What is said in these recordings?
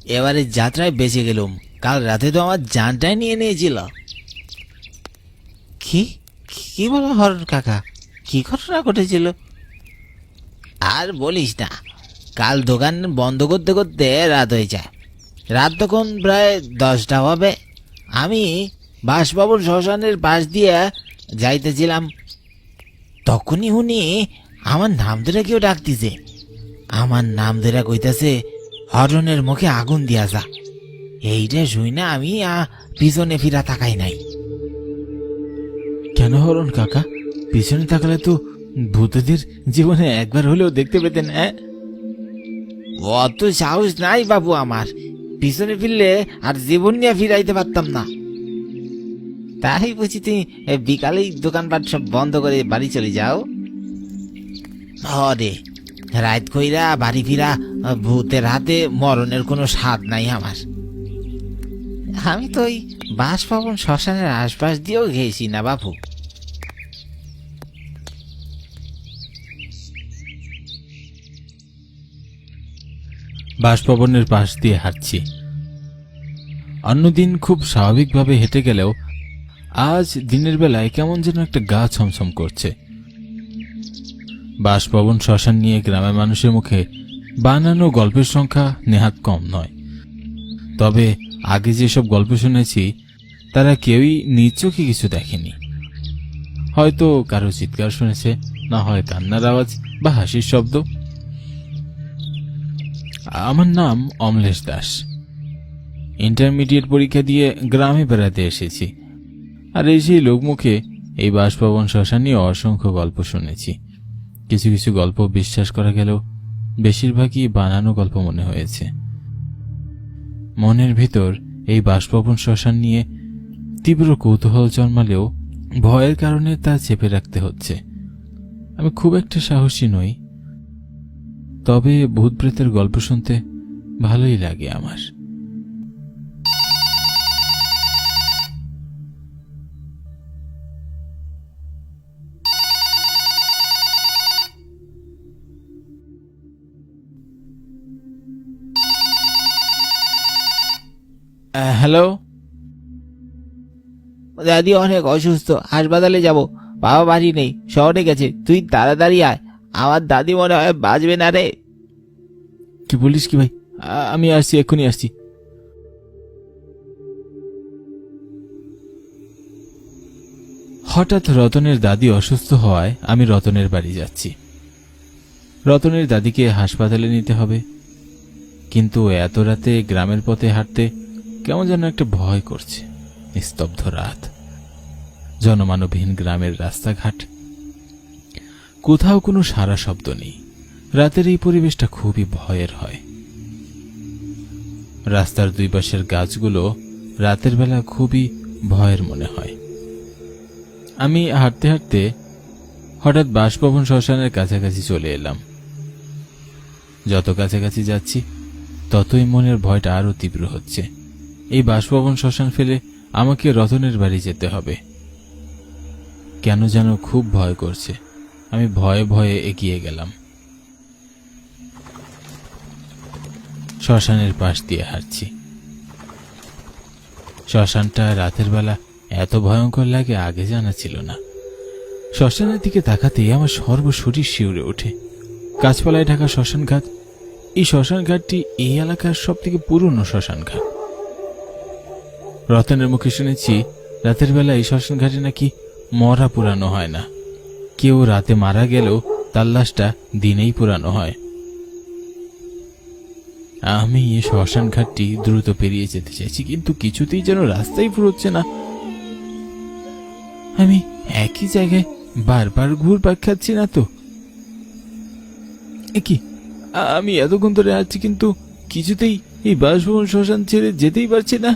এবারে যাত্রায় বেঁচে গেলুম, কাল রাতে তো আমার জানটাই নিয়ে নিয়েছিল। কি কি বলো হরণ কাকা, কি ঘটনা ঘটেছিল? আর বলিস না, কাল দোকান বন্ধ করতে করতে রাত হয়ে যায়। রাত তখন প্রায় 10টা হবে। আমি বাসভবন শ্মশানের পাশ দিয়ে যাইতেছিলাম, তখনই উনি আমার নাম ধরে কেউ ডাকতেছে। আমার নাম ধরে কইতাছে, হরণের মুখে আগুন দিয়া যা। এইটা শুই না আমি পিছনে ফিরা তাকাই নাই। কেন হরণ কাকা? পিছনে তাকালে তো ভূতদের জীবনে একবার হলেও দেখতে পেতেন। অত সাহস নাই বাবু আমার, পিছনে ফিরলে আর জীবন নিয়ে ফিরাইতে পারতাম না। তাই বুঝি তুমি বিকালেই দোকানপাট সব বন্ধ করে বাড়ি চলে যাও? হরে, রাত কইরা বাড়ি ফিরা ভূতের হাতে মরণের কোনো স্বাদ নাই আমার। আমি তো ওই বাসভবন শ্মশানের আশপাশ দিয়েও গেছি না বাবু। বাসভবনের পাশ দিয়ে হাঁটছি। অন্যদিন খুব স্বাভাবিকভাবে হেঁটে গেলেও আজ দিনের বেলায় কেমন যেন একটা গা ছমছম করছে। বাসভবন শ্মশান নিয়ে গ্রামের মানুষের মুখে বানানো গল্পের সংখ্যা নেহাত কম নয়। তবে আগে যেসব গল্প শুনেছি তারা কেউই নিজ চোখে কিছু দেখেনি। হয়তো কারো চিৎকার শুনেছে, না হয় কান্নার আওয়াজ বা হাসির শব্দ। আমার নাম অমলেশ দাস। ইন্টারমিডিয়েট পরীক্ষা দিয়ে গ্রামে বেড়াতে এসেছি, আর এই সেই লোকমুখে এই বাসভবন শ্মশান নিয়ে অসংখ্য গল্প শুনেছি। কিছু কিছু গল্প বিশ্বাস করা গেলেও বেশিরভাগই বানানো গল্প মনে হয়েছে। মনের ভিতর এই বাসভবন শ্মশান নিয়ে তীব্র কৌতূহল জন্মালেও ভয়ের কারণে তা চেপে রাখতে হচ্ছে। আমি খুব একটা সাহসী নই, তবে ভূত প্রেতের গল্প শুনতে ভালোই লাগে আমার। হ্যালো। দাদি অনেক অসুস্থ, হাসপাতালে যাব। বাবা বাড়ি নেই, শহরে গেছে। তুই তাড়াতাড়ি আয়, আমার দাদি মনে হয় বাঁচবে না রে। কি বলিস কি ভাই? আমি আসছি, এক্ষুনি আসছি। হঠাৎ রতনের দাদি অসুস্থ হওয়ায় আমি রতনের বাড়ি যাচ্ছি। রতনের দাদিকে হাসপাতালে নিতে হবে, কিন্তু এত রাতে গ্রামের পথে হাঁটতে কেমন যেন একটা ভয় করছে। নিস্তব্ধ রাত, জনমানবহীন গ্রামের রাস্তাঘাট, কোথাও কোনো সারা শব্দ নেই। রাতের এই পরিবেশটা খুবই ভয়ের হয়। রাস্তার দুই পাশের গাছগুলো রাতের বেলা খুবই ভয়ের মনে হয়। আমি হাঁটতে হাঁটতে হঠাৎ বাসভবন শ্মশানের কাছাকাছি চলে এলাম। যত কাছাকাছি যাচ্ছি ততই মনের ভয়টা আরো তীব্র হচ্ছে। এই বাসভবন শ্মশান ফেলে আমাকে রতনের বাড়ি যেতে হবে। কেন যেন খুব ভয় করছে। আমি ভয়ে ভয়ে এগিয়ে গেলাম। শ্মশানের পাশ দিয়ে হাঁটছি। শ্মশানটা রাতের বেলা এত ভয়ঙ্কর লাগে আগে জানা ছিল না। শ্মশানের দিকে তাকাতেই আমার সর্বশরীর শিউরে ওঠে। গাছপালায় ঢাকা শ্মশান ঘাট। এই শ্মশান ঘাটটি এই এলাকার সব থেকে পুরনো শ্মশান ঘাট। রতনের মুখে শুনেছি রাতের বেলা এই শ্মশান ঘাটে নাকি মরা পুরানো হয় না। কেউ রাতে মারা গেলেও তার লাশটা দিনেই পুরানো হয়। আমি এই শ্মশান ঘাটটি দ্রুত পেরিয়ে যেতে চাইছি, কিন্তু কিছুতেই যেন রাস্তাই ফুরোচ্ছে না। আমি একই জায়গায় বারবার ঘুরপাক খাচ্ছি না তো? কি আমি এতক্ষণ ধরে আছি, কিন্তু কিছুতেই এই বাসভবন শ্মশান ছেড়ে যেতেই পারছি না।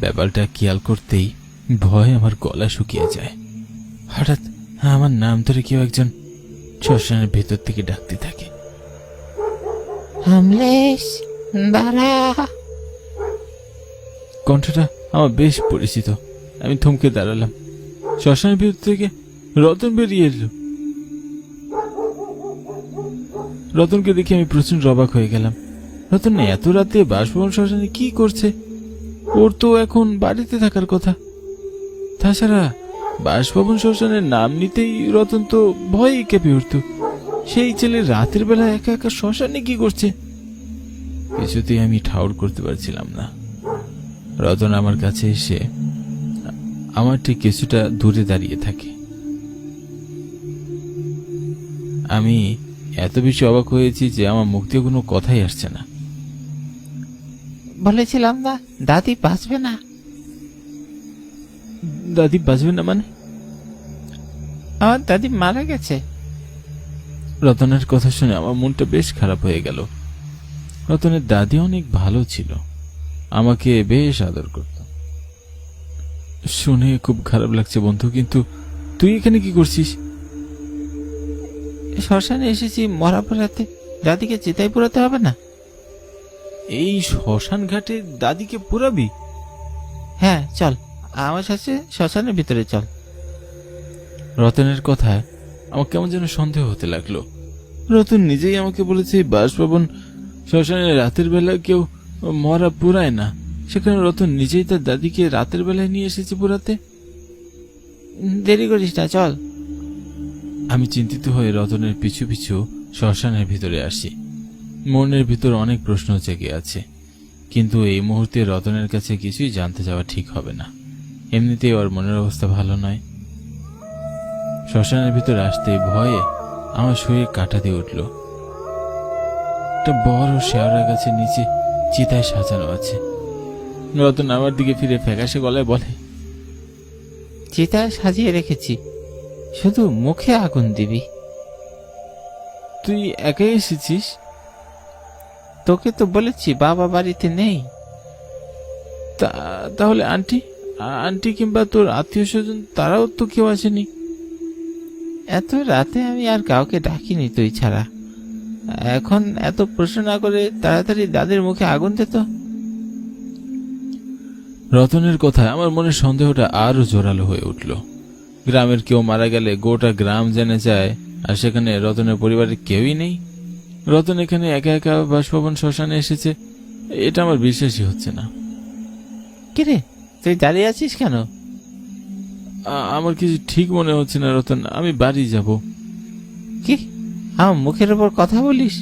ব্যাপারটা খেয়াল করতেই ভয় আমার গলা শুকিয়ে যায়। হঠাৎ আমার নাম ধরে কেউ একজন শ্মশানের ভেতর থেকে ডাকতে থাকে, অমলেশ দাঁড়া। কণ্ঠটা আমার বেশ পরিচিত। আমি থমকে দাঁড়ালাম। শ্মশানের ভেতর থেকে রতন বেরিয়ে এলো। রতনকে দেখে আমি প্রচন্ড অবাক হয়ে গেলাম। রতন এত রাতে বাসভবন শ্মশানে কি করছে? ওর তো এখন বাড়িতে থাকার কথা। তাছাড়া বাসভবন শ্মশানের নাম নিতেই রতন তো ভয়ে কেঁপে উঠত। সেই ছেলে রাতের বেলা একা একা শ্মশানে কি করছে? কিছুতেই আমি ঠাউর করতে পারছিলাম না। রতন আমার কাছে এসে আমার ঠিক কিছুটা দূরে দাঁড়িয়ে থাকে। আমি এত বেশি অবাক হয়েছি যে আমার মুখ দিয়ে কোনো কথাই আসছে না। বলেছিলাম না দাদি বাঁচবে না। দাদি বাঁচবে না মানে? আমার দাদি মারা গেছে। রতনের কথা শুনে আমার মনটা বেশ খারাপ হয়ে গেল। রতনের দাদি অনেক ভালো ছিল, আমাকে বেশ আদর করত। শুনে খুব খারাপ লাগছে বন্ধু, কিন্তু তুই এখানে কি করছিস? শ্মশানে এসেছি মরা পোড়াতে, দাদিকে চিতায় পোড়াতে হবে না? এই শ্মশান ঘাটে দাদিকে পুরাবি? হ্যাঁ চল, আমার সাথে শ্মশানের ভিতরে চল। রতনের কথায় আমার কেমন যেন সন্দেহ হতে লাগলো। রতন নিজেই আমাকে বলেছে বাসভবন শ্মশানে রাতের বেলা কেউ মরা পুরায় না, সেখানে রতন নিজেই তার দাদিকে রাতের বেলায় নিয়ে এসেছে পুরাতে। দেরি করিস না, চল। আমি চিন্তিত হয়ে রতনের পিছু পিছু শ্মশানের ভিতরে আসি। মনের ভিতর অনেক প্রশ্ন জেগে আছে, কিন্তু এই মুহূর্তে রতনের কাছে কিছুই জানতে যাওয়া ঠিক হবে না। এমনিতেই ওর মনের অবস্থা ভালো নয়। শ্মশানের ভিতরে আসতেই ভয়ে আমার শরীর কাঁটা দিয়ে উঠল। একটা বড় শেওড়া গাছের নিচে চিতায় সাজানো আছে। রতন আমার দিকে ফিরে ফ্যাকাশে গলায় বলে, চিতায় সাজিয়ে রেখেছি, শুধু মুখে আগুন দিবি। তুই একাই এসেছিস? তোকে তো বলেছি বাবা বাড়িতে নেই। তাহলে আন্টি আন্টি কিংবা তোর আত্মীয় স্বজন তারাও তো কেউ আসেনি? এত রাতে আমি আর কাউকে ডাকিনি তুই ছাড়া। এখন এত প্রশ্ন না করে তাড়াতাড়ি দাদির মুখে আগুন দে তো। রতনের কথায় আমার মনে সন্দেহটা আরো জোরালো হয়ে উঠল। গ্রামের কেউ মারা গেলে গোটা গ্রাম জেনে যায়, আর সেখানে রতনের পরিবারের কেউই নেই। রতন এখানে একা একা বাসভবন শ্মশানে এসেছে, এটা আমার বিশ্বাসই হচ্ছে না। কিরে, তুই দাঁড়িয়ে আছিস কেন? আমার কিছু ঠিক মনে হচ্ছে না রতন, আমি বাড়ি যাব। কি আমার মুখের উপর কথা বলিস?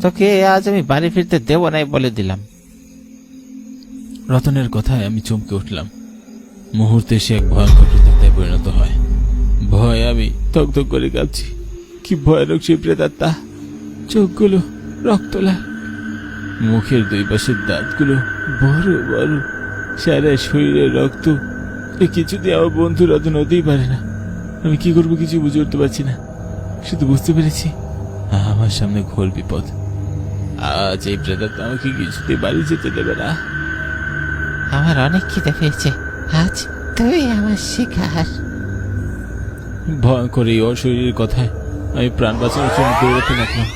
তোকে আজ আমি বাড়ি ফিরতে দেব নাই বলে দিলাম। রতনের কথায় আমি চমকে উঠলাম। মুহূর্তে সে এক ভয়ঙ্কর প্রেতাত্মায় পরিণত হয়। ভয় আমি থকথক করে কাঁপছি। কি ভয়ানক সেই প্রেতাত্মা! চোখগুলো রক্ত লাল, মুখের দুই পাশের দাঁতগুলো বড় বড়, সারা শরীরের রক্ত। কিছুতেই আমার বন্ধু রতন হতেই পারে না। আমি কি করবো কিছু বুঝে উঠতে পারছি না। শুধু বুঝতে পেরেছি আমার সামনে ঘোর বিপদ। আজ এই প্রেতাত্মা আমাকে কিছুতেই বাড়ি যেতে দেবে না। আমার অনেক খিদে পেয়েছে, আজ তুই আমার শিকার। ভয়ঙ্কর এই অশরীরের কথায় আমি প্রাণ বাঁচানোর জন্য দৌড়াতে লাগলাম।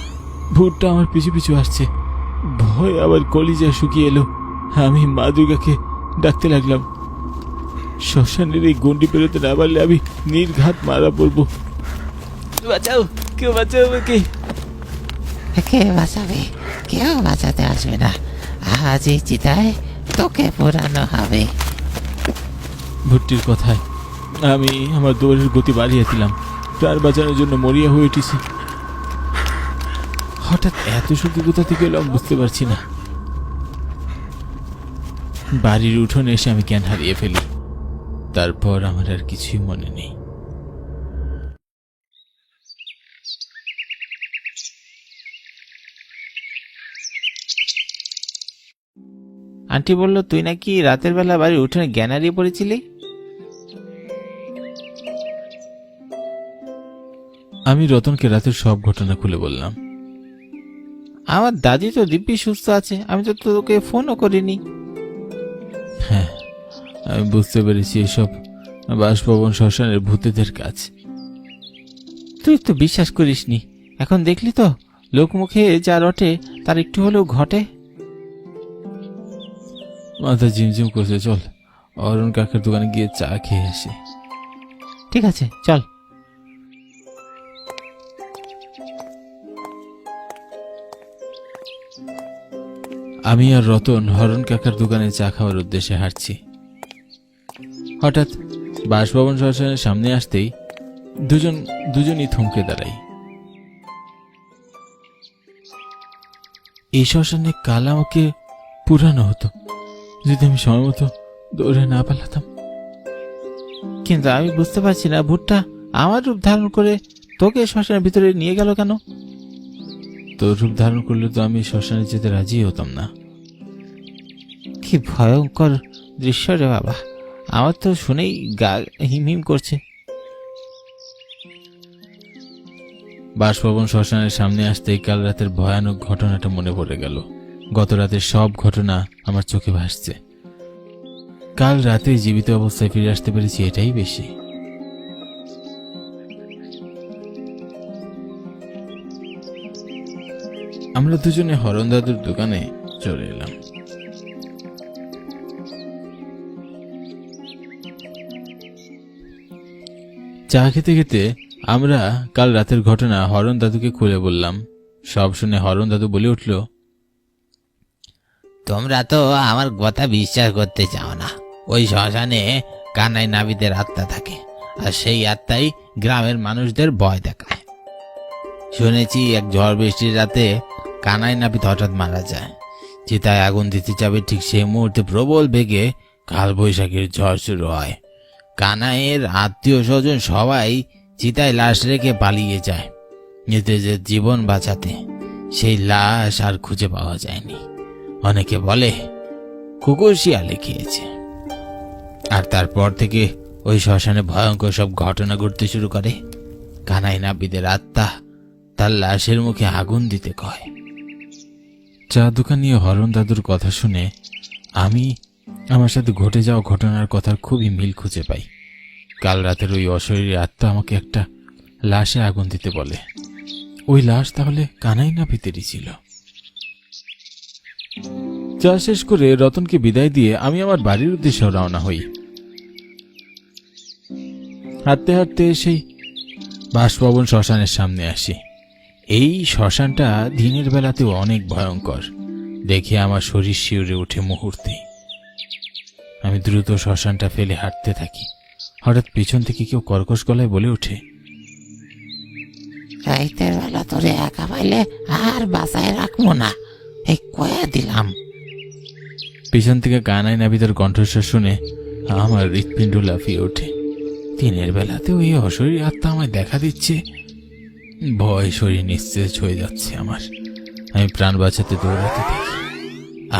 ভূতটা আমার পিছু পিছু আসছে। ভয় আবার কলিজা শুকিয়ে এলো। আমি মা দুর্গাকে ডাকতে লাগলাম। শ্মশানের এই গন্ডি পেরোতে না পারলে আমি নির্ঘাত মারা পড়বো। বাঁচাও, কেউ বাঁচাও আমাকে। কে বাঁচাবে? কেউ বাঁচাতে আসবে না। আজ এই চিতায় তোকে পোড়ানো হবে। ভূতটির কথায় আমি আমার দৌড়ের গতি বাড়িয়ে দিলাম। প্রাণ বাঁচানোর জন্য মরিয়া হয়ে উঠেছি। হঠাৎ এত শক্তি কোথা থেকে এলো আমি বুঝতে পারছি না। বাড়ির উঠোনে এসে আমি জ্ঞান হারিয়ে ফেলি। তারপর আমার আর কিছুই মনে নেই। আন্টি বলল তুই নাকি রাতের বেলা বাড়ির উঠোনে জ্ঞান হারিয়ে পড়েছিলি। আমি রতনকে রাতের সব ঘটনা খুলে বললাম। আমার দাদি তো দিব্যি সুস্থ আছে, আমি তো তোকে ফোনও করিনি। হ্যাঁ, আমি বুঝতে পেরেছি এসব বাসভবন শ্মশানের ভূতেদের কাজ। তুই তো বিশ্বাস করিসনি, এখন দেখলি তো লোকমুখে যা রটে তার একটু হলেও ঘটে। মাথা ঝিমঝিম করছে, চল অরুণ কাকার দোকানে গিয়ে চা খেয়ে আসি। ঠিক আছে চল। আমি আর রতন হরণ কাকার দোকানে চা খাওয়ার উদ্দেশ্যে হাঁটছি। হঠাৎ বাসভবন শ্মশানের সামনে আসতেই দুজনই থমকে দাঁড়াই। এই শ্মশানে কাল আমাকে পুরানো হতো যদি আমি সময় মতো দৌড়ে না পালাতাম। কিন্তু আমি বুঝতে পারছি না, ভূতটা আমার রূপ ধারণ করে তোকে শ্মশানের ভিতরে নিয়ে গেল কেন? তোর রূপ ধারণ করলে তো আমি শ্মশানে যেতে রাজি হতাম না। কি ভয়ঙ্কর দৃশ্য রে বাবা, আমার তো শুনেই গা হিম হিম করছে। বাসভবন শ্মশানের সামনে আসতেই কাল রাতের ভয়ানক ঘটনাটা মনে পড়ে গেল। গত রাতের সব ঘটনা আমার চোখে ভাসছে। কাল রাতে জীবিত অবস্থায় ফিরে আসতে পেরেছি, এটাই বেশি। আমরা দুজনে হরণ দাদুর দোকানে চলে এলাম। চা খেতে খেতে আমরা কাল রাতের ঘটনা হরণ দাদুকে খুলে বললাম। সব শুনে হরণ দাদু বলে উঠল, তোমরা তো আমার কথা বিশ্বাস করতে চাও না। ওই শ্মশানে কানাই নাবিদের আত্মা থাকে, আর সেই আত্মাই গ্রামের মানুষদের ভয় দেখায়। শুনেছি এক ঝড় বৃষ্টির রাতে কানাই নাবিদ হঠাৎ মারা যায়। চিতায় আগুন দিতে যাবে, ঠিক সেই মুহূর্তে প্রবল বেগে কালবৈশাখীর ঝড় শুরু হয়। কানাইয়ের আত্মীয় স্বজন সবাই চিতায় লাশ রেখে পালিয়ে যায় নিজেদের জীবন বাঁচাতে। সেই লাশ আর খুঁজে পাওয়া যায়নি। অনেকে বলে কুকুর শিয়ালে খেয়েছে। আর তারপর থেকে ওই শ্মশানে ভয়ঙ্কর সব ঘটনা ঘটতে শুরু করে। কানাই নাবিদের আত্মা তার লাশের মুখে আগুন দিতে কয়। চা দোকানিয়ে হরণ দাদুর কথা শুনে আমি আমার সাথে ঘটে যাওয়া ঘটনার কথার খুবই মিল খুঁজে পাই। কাল রাতের ওই অশরীরী আত্মা আমাকে একটা লাশে আগুন দিতে বলে। ওই লাশ তাহলে কানাই নাবিদেরই ছিল। চা শেষ করে রতনকে বিদায় দিয়ে আমি আমার বাড়ির উদ্দেশ্যে রওনা হই। হাঁটতে হাঁটতে সেই বাসভবন শ্মশানের সামনে আসি। এই শ্মশানটা দিনের বেলাতেও অনেক ভয়ঙ্কর দেখে আমার শরীর শিউরে ওঠে মুহূর্তে। আমি দ্রুত শ্মশানটা ফেলে হাঁটতে থাকি। হঠাৎ পিছন থেকে কেউ কর্কশ গলায় বলে ওঠে, রাইতের বেলা তোরে একা পাইলে আর বাঁচায় রাখবো না, এই কয়া দিলাম। পিছন থেকে কানাই নাবিদের কণ্ঠস্বর শুনে আমার হৃৎপিণ্ড লাফিয়ে ওঠে। দিনের বেলাতেও এই অশরীরী আত্মা আমায় দেখা দিচ্ছে। ভয় শরীর নিস্তেজ হয়ে যাচ্ছে আমার। আমি প্রাণ বাঁচাতে দৌড়াতে থাকি।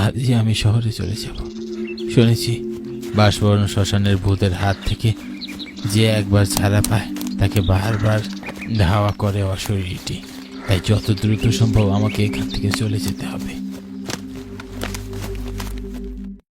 আজই আমি শহরে চলে যাব। শুনেছি বাসভবন শ্মশানের ভূতের হাত থেকে যে একবার ছাড়া পায় তাকে বারবার ধাওয়া করে অশরীরীটি। তাই যত দ্রুত সম্ভব আমাকে এখান থেকে চলে যেতে হবে।